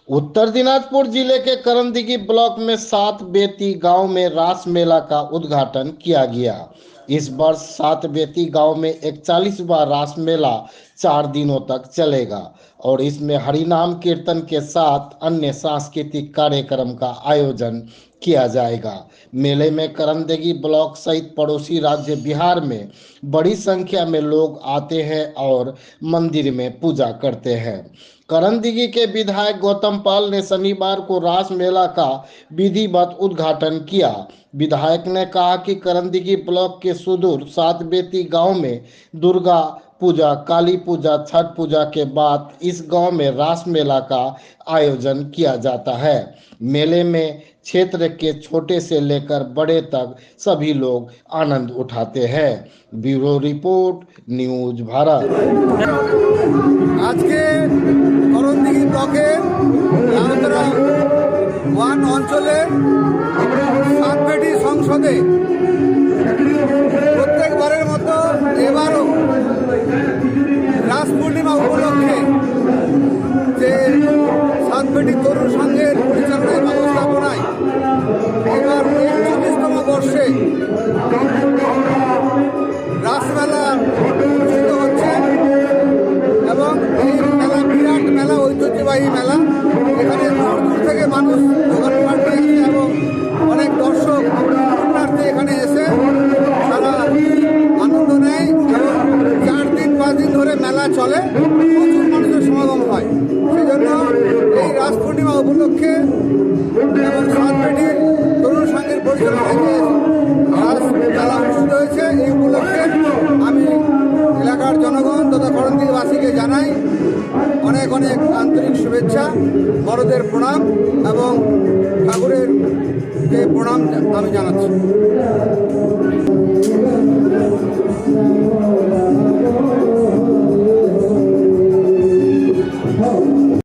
उत्तर दिनाजपुर जिले के करमदिघी ब्लॉक में 7 बेती गांव में रास मेला का उद्घाटन किया गया। इस वर्ष 7 बेती गांव में 41वां रास मेला 4 दिनों तक चलेगा और इसमें हरिनाम कीर्तन के साथ अन्य सांस्कृतिक कार्यक्रम का आयोजन किया जाएगा। मेले में करमदिघी ब्लॉक सहित पड़ोसी राज्य बिहार में बड़ी संख्या में लोग आते हैं और मंदिर में पूजा करते हैं। करमदिघी के विधायक गौतम पाल ने शनिवार को रास मेला का विधिवत उद्घाटन किया। विधायक ने कहा कि करमदिघी ब्लॉक के सुदूर 7 बेती गांव में दुर्गा पूजा, काली पूजा, छठ पूजा के बाद इस गांव में रास मेला का आयोजन किया जाता है। मेले में क्षेत्र के छोटे से लेकर बड़े तक सभी लोग आनंद उठाते हैं। Bureau report, news Bharat. आज के করণদিঘি ব্লকের লাউতরা ওয়ান অঞ্চলের সাতবেটি সংসদে প্রত্যেকবারের মতো এবারও রাস পূর্ণিমা উপলক্ষে যে সাতবেটি তরুণ সংঘের পরিচালনায় ব্যবস্থাপনায় এবার ৪১তম বর্ষে রাসমেলা অনুষ্ঠিত হচ্ছে এবং এই মেলা বিরাট মেলা, ঐতিহ্যবাহী মেলা। এখানে দূর দূর থেকে মানুষ দোকানপাট নিয়ে এবং অনেক দর্শক পুণ্যার্থী এখানে এসে সারা আনন্দ নেয় এবং 4 দিন 5 দিন ধরে মেলা চলে, প্রচুর মানুষের সমাগম হয়। সেই জন্য এই রাস পূর্ণিমা উপলক্ষে এবং সাতবেটির তরুণ সংঘের পরিচালনায় যে রাস মেলা অনুষ্ঠিত হয়েছে, এই উপলক্ষে আমি এলাকার জনগণ তথা করণদিঘিবাসীকে জানাই অনেক অনেক আন্তরিক শুভেচ্ছা, বড়দের প্রণাম এবং ঠাকুরের প্রণাম আমি জানাচ্ছি।